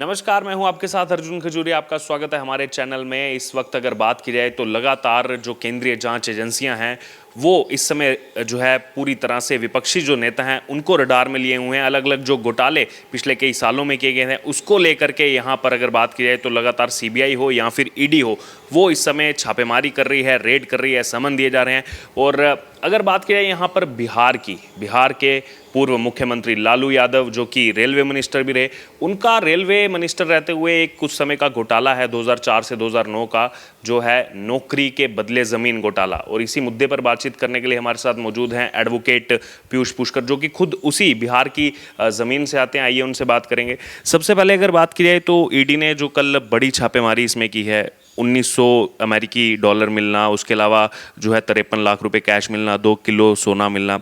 नमस्कार, मैं हूं आपके साथ अर्जुन खजूरिया। आपका स्वागत है हमारे चैनल में। इस वक्त अगर बात की जाए तो लगातार जो केंद्रीय जांच एजेंसियां हैं वो इस समय जो है पूरी तरह से विपक्षी जो नेता हैं उनको रडार में लिए हुए हैं। अलग अलग जो घोटाले पिछले कई सालों में किए गए हैं उसको लेकर के यहाँ पर अगर बात की जाए तो लगातार सीबीआई हो या फिर ईडी हो, वो इस समय छापेमारी कर रही है, रेड कर रही है, समन दिए जा रहे हैं। और अगर बात की जाए यहाँ पर बिहार के पूर्व मुख्यमंत्री लालू यादव जो कि रेलवे मिनिस्टर भी रहे, उनका रेलवे मिनिस्टर रहते हुए एक कुछ समय का घोटाला है 2004 से 2009 का, जो है नौकरी के बदले ज़मीन घोटाला। और इसी मुद्दे पर बातचीत करने के लिए हमारे साथ मौजूद हैं एडवोकेट पीयूष पुष्कर, जो कि खुद उसी बिहार की ज़मीन से आते हैं। आइए उनसे बात करेंगे। सबसे पहले अगर बात की जाए तो ईडी ने जो कल बड़ी छापेमारी इसमें की है, 1900 अमेरिकी डॉलर मिलना, उसके अलावा जो है 53 लाख रुपए कैश मिलना, 2 किलो सोना मिलना,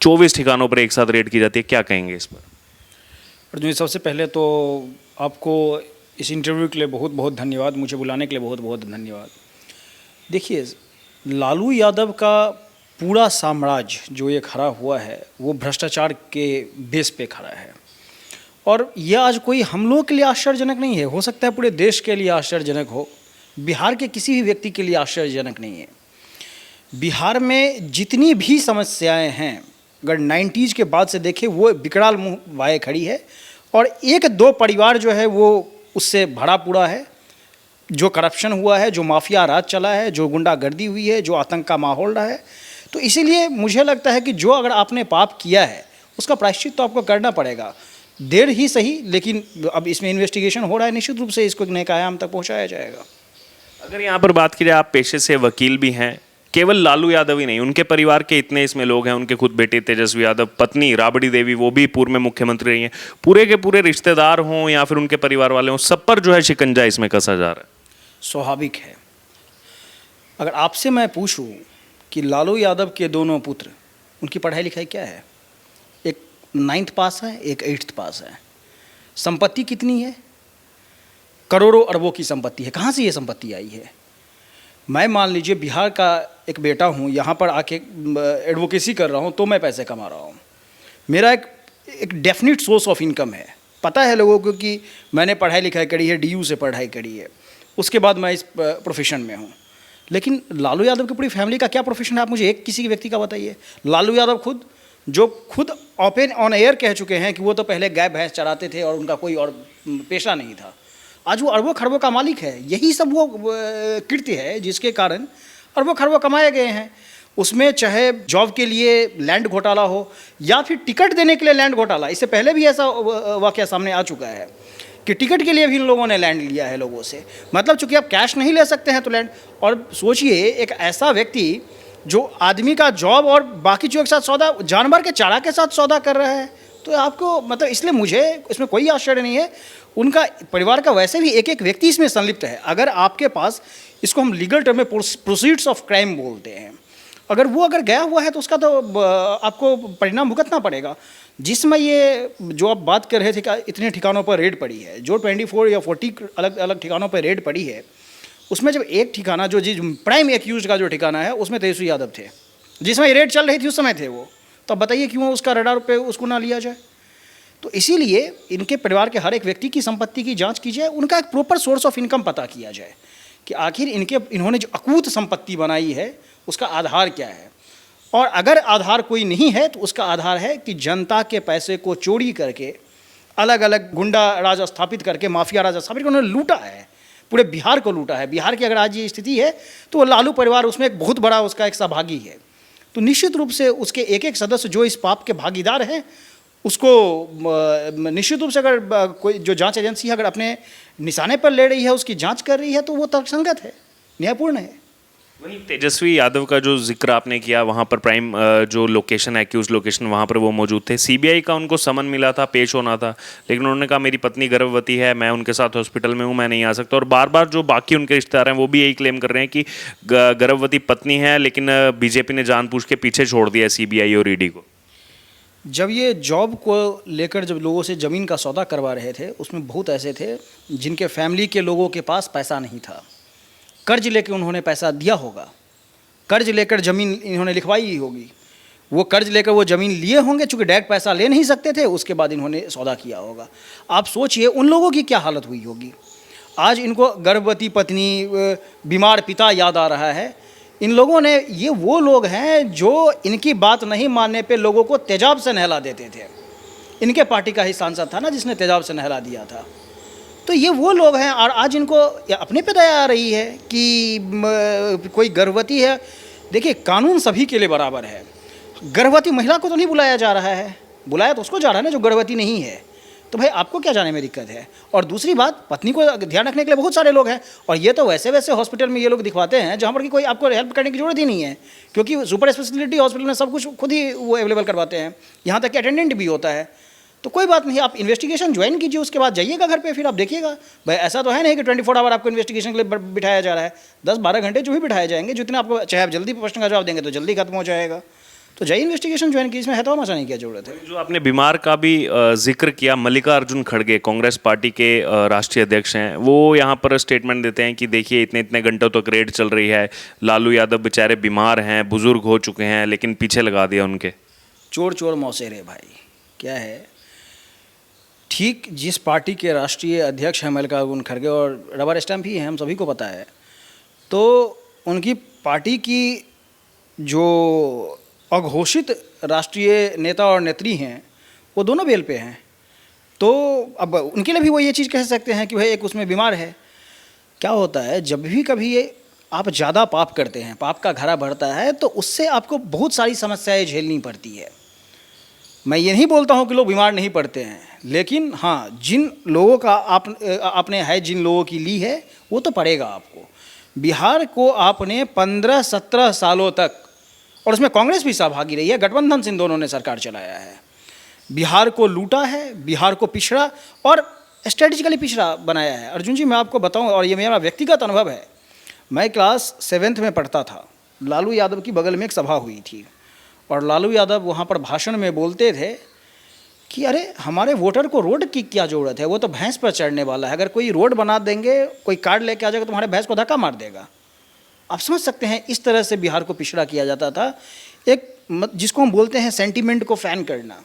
24 ठिकानों पर एक साथ रेड की जाती है, क्या कहेंगे इस पर? अर्जुन जी, सबसे पहले तो आपको इस इंटरव्यू के लिए बहुत बहुत धन्यवाद, मुझे बुलाने के लिए बहुत बहुत धन्यवाद। देखिए, लालू यादव का पूरा साम्राज्य जो ये खड़ा हुआ है वो भ्रष्टाचार के बेस पे खड़ा है। और यह आज कोई हम लोगों के लिए आश्चर्यजनक नहीं है, हो सकता है पूरे देश के लिए आश्चर्यजनक हो, बिहार के किसी भी व्यक्ति के लिए आश्चर्यजनक नहीं है। बिहार में जितनी भी समस्याएं हैं, अगर 90s के बाद से देखें, वो विकराल मुंह वाए खड़ी है। और एक दो परिवार जो है वो उससे भरा पूरा है। जो करप्शन हुआ है, जो माफिया राज चला है, जो गुंडागर्दी हुई है, जो आतंक का माहौल रहा है, तो इसीलिए मुझे लगता है कि जो अगर आपने पाप किया है उसका प्रायश्चित तो आपको करना पड़ेगा, देर ही सही। लेकिन अब इसमें इन्वेस्टिगेशन हो रहा है, निश्चित रूप से इसको नए आयाम तक पहुँचाया जाएगा। अगर यहाँ पर बात की जाए, आप पेशे से वकील भी हैं, केवल लालू यादव ही नहीं, उनके परिवार के इतने इसमें लोग हैं, उनके खुद बेटे तेजस्वी यादव, पत्नी राबड़ी देवी, वो भी पूर्व में मुख्यमंत्री रही हैं, पूरे के पूरे रिश्तेदार हों या फिर उनके परिवार वाले हों, सब पर जो है शिकंजा इसमें कसा जा रहा है। स्वाभाविक है। अगर आपसे मैं पूछूं कि लालू यादव के दोनों पुत्र, उनकी पढ़ाई लिखाई क्या है? एक 9th पास है, एक 8th पास है। संपत्ति कितनी है? करोड़ों अरबों की संपत्ति है। कहाँ से ये संपत्ति आई है? मैं मान लीजिए बिहार का एक बेटा हूँ, यहाँ पर आके एडवोकेसी कर रहा हूँ तो मैं पैसे कमा रहा हूँ। मेरा एक डेफिनेट सोर्स ऑफ इनकम है। पता है लोगों को कि मैंने पढ़ाई लिखाई करी है, DU से पढ़ाई करी है, उसके बाद मैं इस प्रोफेशन में हूँ। लेकिन लालू यादव की पूरी फैमिली का क्या प्रोफेशन है? आप मुझे एक किसी व्यक्ति का बताइए। लालू यादव खुद ओपन ऑन एयर कह चुके हैं कि वो तो पहले गाय भैंस चराते थे और उनका कोई और पेशा नहीं था। आज वो अरबों खरबों का मालिक है। यही सब वो कृत्य है जिसके कारण अरबों खरबों कमाए गए हैं। उसमें चाहे जॉब के लिए लैंड घोटाला हो या फिर टिकट देने के लिए लैंड घोटाला। इससे पहले भी ऐसा वाकया सामने आ चुका है कि टिकट के लिए भी इन लोगों ने लैंड लिया है लोगों से। मतलब चूंकि आप कैश नहीं ले सकते हैं तो लैंड। और सोचिए, एक ऐसा व्यक्ति जो आदमी का जॉब और बाकी चीज़ों के साथ सौदा, जानवर के चारा के साथ सौदा कर रहा है, तो आपको मतलब, इसलिए मुझे इसमें कोई आश्चर्य नहीं है। उनका परिवार का वैसे भी एक एक व्यक्ति इसमें संलिप्त है। अगर आपके पास, इसको हम लीगल टर्म में प्रोसीड्स ऑफ क्राइम बोलते हैं, अगर गया हुआ है तो उसका तो आपको परिणाम भुगतना पड़ेगा। जिसमें ये जो आप बात कर रहे थे कि इतने ठिकानों पर रेड पड़ी है, जो 24 या 40 अलग अलग ठिकानों पर रेड पड़ी है, उसमें जब एक ठिकाना जो प्राइम एक्यूज का जो ठिकाना है उसमें तेजस्वी यादव थे, जिसमें रेड चल रही थी उस समय थे वो, तो बताइए क्यों उसका रडार पे उसको ना लिया जाए? तो इसीलिए इनके परिवार के हर एक व्यक्ति की संपत्ति की जांच की जाए, उनका एक प्रॉपर सोर्स ऑफ इनकम पता किया जाए कि आखिर इन्होंने जो अकूत संपत्ति बनाई है उसका आधार क्या है। और अगर आधार कोई नहीं है तो उसका आधार है कि जनता के पैसे को चोरी करके, अलग अलग गुंडा राज स्थापित करके, माफिया राज स्थापित करके उन्होंने लूटा है, पूरे बिहार को लूटा है। बिहार की अगर आज ये स्थिति है तो वो लालू परिवार उसमें एक बहुत बड़ा उसका एक सहभागी है। तो निश्चित रूप से उसके एक एक सदस्य जो इस पाप के भागीदार हैं, उसको निश्चित रूप से अगर कोई जो जांच एजेंसी है अगर अपने निशाने पर ले रही है, उसकी जांच कर रही है, तो वो तर्कसंगत है, न्यायपूर्ण है। वहीं तेजस्वी यादव का जो जिक्र आपने किया, वहाँ पर प्राइम जो लोकेशन, एक्यूज लोकेशन, वहाँ पर वो मौजूद थे। सीबीआई का उनको समन मिला था, पेश होना था, लेकिन उन्होंने कहा मेरी पत्नी गर्भवती है, मैं उनके साथ हॉस्पिटल में हूँ, मैं नहीं आ सकता। और बार बार जो बाकी उनके रिश्तेदार हैं वो भी यही क्लेम कर रहे हैं कि गर्भवती पत्नी है, लेकिन बीजेपी ने जानबूझ के पीछे छोड़ दिया सीबीआई और ईडी को। जब ये जॉब को लेकर जब लोगों से ज़मीन का सौदा करवा रहे थे, उसमें बहुत ऐसे थे जिनके फैमिली के लोगों के पास पैसा नहीं था। कर्ज लेकर उन्होंने पैसा दिया होगा, कर्ज लेकर ज़मीन इन्होंने लिखवाई ही होगी। वो कर्ज लेकर वो ज़मीन लिए होंगे, चूंकि डायरेक्ट पैसा ले नहीं सकते थे, उसके बाद इन्होंने सौदा किया होगा। आप सोचिए उन लोगों की क्या हालत हुई होगी। आज इनको गर्भवती पत्नी, बीमार पिता याद आ रहा है। इन लोगों ने, ये वो लोग हैं जो इनकी बात नहीं मानने पे लोगों को तेजाब से नहला देते थे। इनके पार्टी का ही सांसद था ना जिसने तेजाब से नहला दिया था। तो ये वो लोग हैं, और आज इनको अपने पे दया आ रही है कि कोई गर्भवती है। देखिए, कानून सभी के लिए बराबर है। गर्भवती महिला को तो नहीं बुलाया जा रहा है, बुलाया तो उसको जा रहा है ना जो गर्भवती नहीं है। तो भाई आपको क्या जाने में दिक्कत है। और दूसरी बात, पत्नी को ध्यान रखने के लिए बहुत सारे लोग हैं, और ये तो वैसे वैसे हॉस्पिटल में ये लोग दिखवाते हैं जहाँ पर कि कोई आपको हेल्प करने की जरूरत ही नहीं है, क्योंकि सुपर स्पेशलिटी हॉस्पिटल में सब कुछ खुद ही वो अवेलेबल करवाते हैं, यहाँ तक कि अटेंडेंट भी होता है। तो कोई बात नहीं, आप इन्वेस्टिगेशन ज्वाइन कीजिए, उसके बाद जाइएगा घर पे, फिर आप देखिएगा। भाई ऐसा तो है नहीं कि 24 आवर आपको इन्वेस्टिगेशन के लिए बिठाया जा रहा है। 10-12 घंटे जो भी बिठाए जाएंगे, जितना आपको, चाहे आप जल्दी प्रश्न का जवाब देंगे तो जल्दी खत्म हो जाएगा। तो जाइए इन्वेस्टिगेशन ज्वाइन कीजिए, इसमें हताशा मचाने की क्या जरूरत है। जो आपने बीमार का भी जिक्र किया, मल्लिकार्जुन खड़गे कांग्रेस पार्टी के राष्ट्रीय अध्यक्ष हैं, वो यहाँ पर स्टेटमेंट देते हैं कि देखिए इतने इतने घंटों तक रेड चल रही है, लालू यादव बेचारे बीमार हैं, बुजुर्ग हो चुके हैं, लेकिन पीछे लगा दिया उनके। चोर चोर मौसेरे भाई, क्या है। ठीक जिस पार्टी के राष्ट्रीय अध्यक्ष हैं मल्लिकार्जुन खड़गे, और रबर स्टैम्प ही हैं, हम सभी को पता है, तो उनकी पार्टी की जो अघोषित राष्ट्रीय नेता और नेत्री हैं वो दोनों बेल पे हैं। तो अब उनके लिए भी वो ये चीज़ कह सकते हैं कि भाई एक उसमें बीमार है। क्या होता है, जब भी कभी ये आप ज़्यादा पाप करते हैं, पाप का घड़ा बढ़ता है, तो उससे आपको बहुत सारी समस्याएं झेलनी पड़ती है। मैं ये नहीं बोलता हूँ कि लोग बीमार नहीं पड़ते हैं, लेकिन हाँ, जिन लोगों का आपने है, जिन लोगों की ली है, वो तो पड़ेगा आपको। बिहार को आपने 15-17 सालों तक, और उसमें कांग्रेस भी सहभागी रही है, गठबंधन से इन दोनों ने सरकार चलाया है, बिहार को लूटा है, बिहार को पिछड़ा और स्ट्रेटेजिकली पिछड़ा बनाया है। अर्जुन जी, मैं आपको बताऊं, और ये मेरा व्यक्तिगत अनुभव है, मैं क्लास 7th में पढ़ता था, लालू यादव की बगल में एक सभा हुई थी, और लालू यादव वहाँ पर भाषण में बोलते थे कि अरे हमारे वोटर को रोड की क्या ज़रूरत है, वो तो भैंस पर चढ़ने वाला है, अगर कोई रोड बना देंगे, कोई कार्ड लेके आ जाएगा तो तुम्हारे भैंस को धक्का मार देगा। आप समझ सकते हैं, इस तरह से बिहार को पिछड़ा किया जाता था। एक जिसको हम बोलते हैं सेंटीमेंट को फैन करना,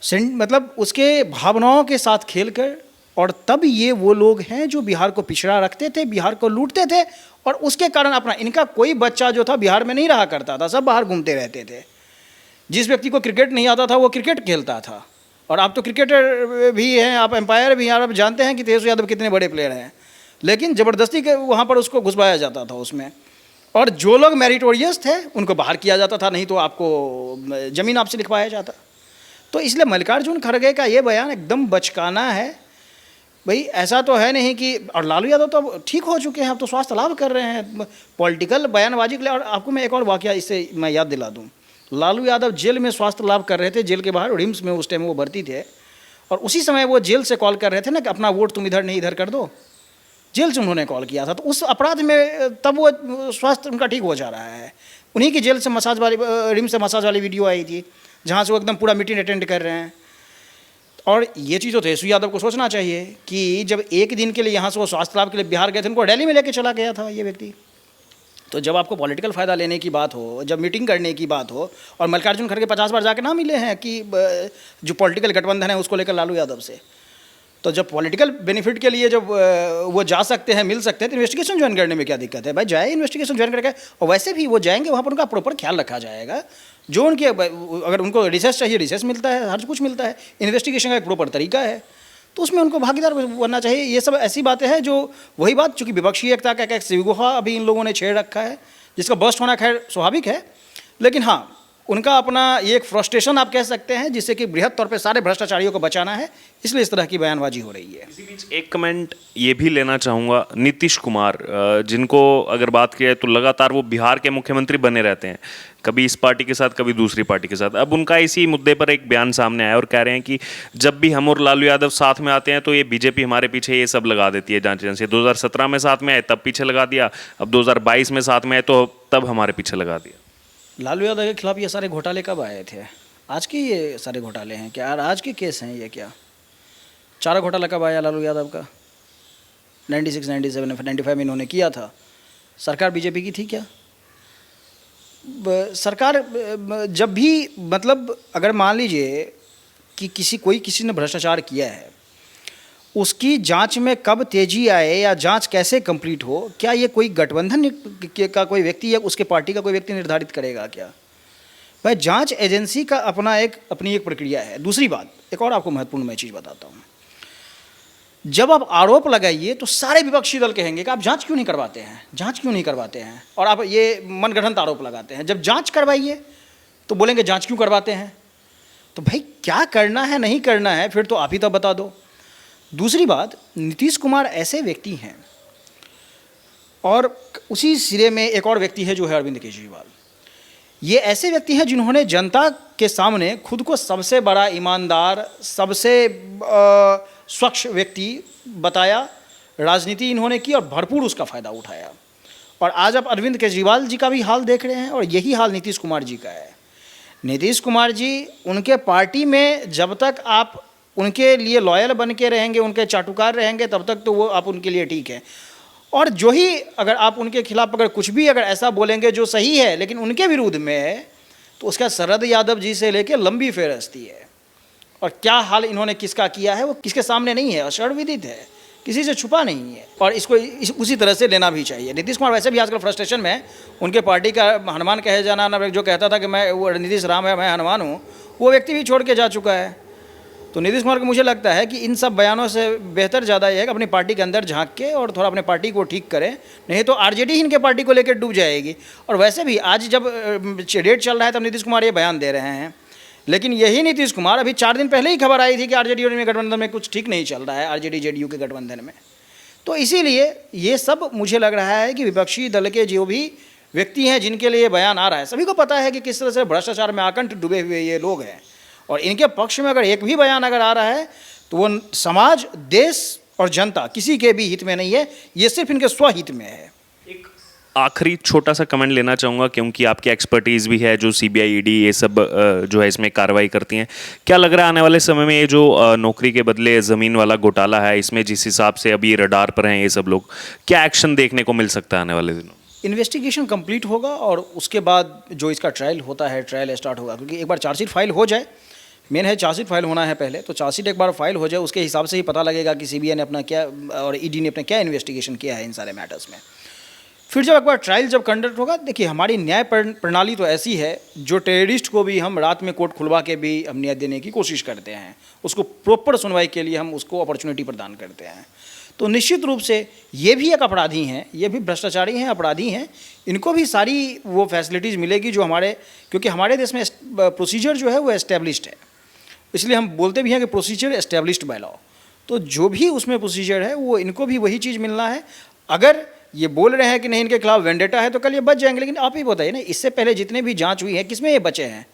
मतलब उसके भावनाओं के साथ खेलकर, और तब ये वो लोग हैं जो बिहार को पिछड़ा रखते थे, बिहार को लूटते थे, और उसके कारण अपना, इनका कोई बच्चा जो था बिहार में नहीं रहा करता था, सब बाहर घूमते रहते थे। जिस व्यक्ति को क्रिकेट नहीं आता था वो क्रिकेट खेलता था, और आप तो क्रिकेटर भी हैं, आप एम्पायर भी हैं, आप जानते हैं कि तेजस्वी यादव कितने बड़े प्लेयर हैं, लेकिन ज़बरदस्ती के वहाँ पर उसको घुसवाया जाता था उसमें, और जो लोग मेरिटोरियस थे उनको बाहर किया जाता था, नहीं तो आपको ज़मीन आपसे लिखवाया जाता। तो इसलिए मल्लिकार्जुन खड़गे का ये बयान एकदम बचकाना है। भाई ऐसा तो है नहीं कि, और लालू यादव तो अब ठीक हो चुके हैं, अब तो स्वास्थ्य लाभ कर रहे हैं, पॉलिटिकल बयानबाजी के लिए। और आपको मैं एक और वाकया इससे मैं याद दिला दूँ, लालू यादव जेल में स्वास्थ्य लाभ कर रहे थे, जेल के बाहर रिम्स में उस टाइम वो भर्ती थे, और उसी समय वो जेल से कॉल कर रहे थे ना कि अपना वोट तुम इधर नहीं इधर कर दो, जेल से उन्होंने कॉल किया था। तो उस अपराध में तब वो स्वास्थ्य उनका ठीक हो जा रहा है। उन्हीं की जेल से मसाज वाली, रिम्स से मसाज वाली वीडियो आई थी, जहाँ से वो एकदम पूरा मीटिंग अटेंड कर रहे हैं। और ये चीज़ तो तेजस्वी यादव को सोचना चाहिए कि जब एक दिन के लिए यहाँ से वो स्वास्थ्य लाभ के लिए बिहार गए थे, उनको दिल्ली में लेके चला गया था ये व्यक्ति। तो जब आपको पॉलिटिकल फ़ायदा लेने की बात हो, जब मीटिंग करने की बात हो, और मल्लिकार्जुन खड़गे 50 बार जाके ना मिले हैं कि जो पॉलिटिकल गठबंधन है उसको लेकर लालू यादव से, तो जब पॉलिटिकल बेनिफिट के लिए जब वो जा सकते हैं, मिल सकते हैं, तो इन्वेस्टिगेशन ज्वाइन करने में क्या दिक्कत है। भाई जाए इन्वेस्टिगेशन ज्वाइन करके, और वैसे भी वो जाएंगे वहाँ पर उनका प्रॉपर ख्याल रखा जाएगा। जो उनके, अगर उनको रिसर्च चाहिए रिसर्च मिलता है, हर कुछ मिलता है, इन्वेस्टिगेशन का एक प्रॉपर तरीका है, तो उसमें उनको भागीदार बनना चाहिए। ये सब ऐसी बातें हैं जो, वही बात, चूँकि विपक्षी एकता का एक सिगुहा अभी इन लोगों ने छेड़ रखा है, जिसका बर्स्ट होना खैर स्वाभाविक है, लेकिन हाँ, उनका अपना ये एक फ्रस्ट्रेशन आप कह सकते हैं, जिससे कि बृहद तौर पे सारे भ्रष्टाचारियों को बचाना है, इसलिए इस तरह की बयानबाजी हो रही है। इसी बीच एक कमेंट ये भी लेना चाहूँगा, नीतीश कुमार, जिनको अगर बात की जाए तो लगातार वो बिहार के मुख्यमंत्री बने रहते हैं, कभी इस पार्टी के साथ कभी दूसरी पार्टी के साथ। अब उनका इसी मुद्दे पर एक बयान सामने आया और कह रहे हैं कि जब भी हम और लालू यादव साथ में आते हैं तो ये बीजेपी हमारे पीछे ये सब लगा देती है जांच एजेंसी। 2017 में साथ में आए तब पीछे लगा दिया, अब 2022 में साथ में आए तो तब हमारे पीछे लगा दिया। लालू यादव के खिलाफ ये सारे घोटाले कब आए थे? आज के ये सारे घोटाले हैं क्या? आज के केस हैं ये क्या? चारा घोटाला कब आया लालू यादव का? 96, 97, 95 में इन्होंने किया था। सरकार बीजेपी की थी क्या? सरकार जब भी मतलब अगर मान लीजिए कि किसी ने भ्रष्टाचार किया है, उसकी जांच में कब तेजी आए या जांच कैसे कंप्लीट हो, क्या ये कोई गठबंधन का कोई व्यक्ति या उसके पार्टी का कोई व्यक्ति निर्धारित करेगा क्या? भाई जांच एजेंसी का अपनी एक प्रक्रिया है। दूसरी बात, एक और आपको महत्वपूर्ण मैं चीज़ बताता हूँ। जब आप आरोप लगाइए तो सारे विपक्षी दल कहेंगे कि आप जांच क्यों नहीं करवाते हैं, जांच क्यों नहीं करवाते हैं, और आप ये मनगढ़ंत आरोप लगाते हैं। जब जांच करवाइए तो बोलेंगे जांच क्यों करवाते हैं। तो भाई क्या करना है नहीं करना है फिर तो आप ही तो बता दो। दूसरी बात, नीतीश कुमार ऐसे व्यक्ति हैं, और उसी सिरे में एक और व्यक्ति है जो है अरविंद केजरीवाल। ये ऐसे व्यक्ति हैं जिन्होंने जनता के सामने खुद को सबसे बड़ा ईमानदार, सबसे स्वच्छ व्यक्ति बताया, राजनीति इन्होंने की और भरपूर उसका फ़ायदा उठाया। और आज आप अरविंद केजरीवाल जी का भी हाल देख रहे हैं, और यही हाल नीतीश कुमार जी का है। नीतीश कुमार जी, उनके पार्टी में जब तक आप उनके लिए लॉयल बन के रहेंगे, उनके चाटुकार रहेंगे, तब तक तो वो आप उनके लिए ठीक है। और जो ही अगर आप उनके खिलाफ अगर कुछ भी अगर ऐसा बोलेंगे जो सही है लेकिन उनके विरुद्ध में है, तो उसका शरद यादव जी से लेके लंबी फेहरिस्ती है। और क्या हाल इन्होंने किसका किया है वो किसके सामने नहीं है, सर्वविदित है, किसी से छुपा नहीं है, और इसको उसी तरह से लेना भी चाहिए। नीतीश कुमार वैसे भी आजकल फ्रस्ट्रेशन में है। उनके पार्टी का हनुमान कहे जाना, ना जो कहता था कि मैं वो नीतीश राम है, मैं हनुमान हूँ, वो व्यक्ति भी छोड़ के जा चुका है। तो नीतीश कुमार को मुझे लगता है कि इन सब बयानों से बेहतर ज़्यादा यह है कि अपनी पार्टी के अंदर झांक के और थोड़ा अपने पार्टी को ठीक करें, नहीं तो आरजेडी ही इनके पार्टी को लेकर डूब जाएगी। और वैसे भी आज जब डेट चल रहा है तब नीतीश कुमार ये बयान दे रहे हैं, लेकिन यही नीतीश कुमार अभी 4 दिन पहले ही खबर आई थी कि आरजेडी और गठबंधन में कुछ ठीक नहीं चल रहा है, आरजेडी जेडीयू के गठबंधन में। तो इसीलिए ये सब मुझे लग रहा है कि विपक्षी दल के जो भी व्यक्ति हैं जिनके लिए बयान आ रहा है, सभी को पता है कि किस तरह से भ्रष्टाचार में आकंठ डूबे हुए ये लोग हैं, और इनके पक्ष में अगर एक भी बयान अगर आ रहा है तो वो समाज, देश और जनता किसी के भी हित में नहीं है, ये सिर्फ इनके स्वहित में है। एक आखिरी छोटा सा कमेंट लेना चाहूँगा, क्योंकि आपकी एक्सपर्टीज़ भी है, जो सीबीआई, ईडी ये सब जो है इसमें कार्रवाई करती हैं। क्या लग रहा है आने वाले समय में ये जो नौकरी के बदले ज़मीन वाला घोटाला है, इसमें जिस हिसाब से अभी रडार पर हैं ये सब लोग, क्या एक्शन देखने को मिल सकता है आने वाले दिनों? इन्वेस्टिगेशन कंप्लीट होगा और उसके बाद जो इसका ट्रायल होता है, ट्रायल स्टार्ट होगा। क्योंकि एक बार चार्जशीट फाइल हो जाए, मेन है चार्जशीट फाइल होना है पहले, तो चार्जशीट एक बार फाइल हो जाए, उसके हिसाब से ही पता लगेगा कि सीबीआई ने अपना क्या और ईडी ने अपना क्या इन्वेस्टिगेशन किया है इन सारे मैटर्स में। फिर जब एक बार ट्रायल जब कंडक्ट होगा, देखिए हमारी न्याय प्रणाली तो ऐसी है, जो टेररिस्ट को भी हम रात में कोर्ट खुलवा के भी हम न्याय देने की कोशिश करते हैं, उसको प्रॉपर सुनवाई के लिए हम उसको अपॉर्चुनिटी प्रदान करते हैं। तो निश्चित रूप से ये भी एक अपराधी हैं, ये भी भ्रष्टाचारी हैं, अपराधी हैं, इनको भी सारी वो फैसिलिटीज़ मिलेगी जो हमारे, क्योंकि हमारे देश में प्रोसीजर जो है वो एस्टेब्लिश्ड है, इसलिए हम बोलते भी हैं कि प्रोसीजर एस्टेब्लिश्ड बाय लॉ। तो जो भी उसमें प्रोसीजर है वो इनको भी वही चीज़ मिलना है। अगर ये बोल रहे हैं कि नहीं इनके खिलाफ वेंडेटा है तो कल ये बच जाएंगे, लेकिन आप ही बताइए ना, इससे पहले जितने भी जांच हुई है किसमें ये बचे हैं?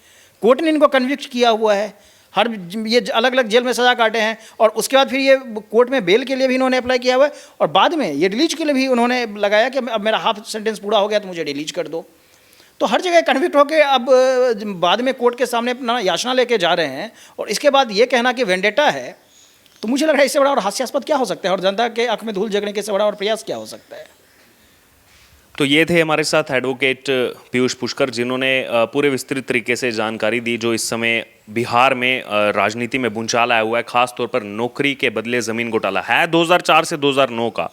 कोर्ट ने इनको कन्विक्ट किया हुआ है, हर ये अलग अलग जेल में सज़ा काटे हैं, और उसके बाद फिर ये कोर्ट में बेल के लिए भी इन्होंने अप्लाई किया हुआ है, और बाद में ये रिलीज के लिए भी उन्होंने लगाया कि अब मेरा हाफ सेंटेंस पूरा हो गया तो मुझे रिलीज कर दो। तो हर जगह कन्विक्ट होकर अब बाद में कोर्ट के सामने अपना याचना लेके जा रहे हैं, और इसके बाद ये कहना कि वेंडेटा है, तो मुझे लग रहा है इससे बड़ा और हास्यास्पद क्या हो सकता है, और जनता के आंख में धूल झोंकने के से बड़ा और प्रयास क्या हो सकता है। तो ये थे हमारे साथ एडवोकेट पीयूष पुष्कर, जिन्होंने पूरे विस्तृत तरीके से जानकारी दी जो इस समय बिहार में राजनीति में भूचाल आया हुआ है, खास तौर पर नौकरी के बदले ज़मीन घोटाला है 2004 से 2009 का,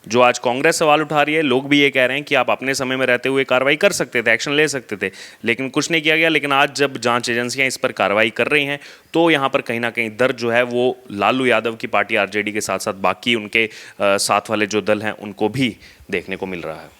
जो आज कांग्रेस सवाल उठा रही है। लोग भी ये कह रहे हैं कि आप अपने समय में रहते हुए कार्रवाई कर सकते थे, एक्शन ले सकते थे, लेकिन कुछ नहीं किया गया। लेकिन आज जब जांच एजेंसियां इस पर कार्रवाई कर रही हैं तो यहाँ पर कहीं ना कहीं दर्द जो है वो लालू यादव की पार्टी आरजेडी के साथ साथ बाकी उनके साथ वाले जो दल हैं उनको भी देखने को मिल रहा है।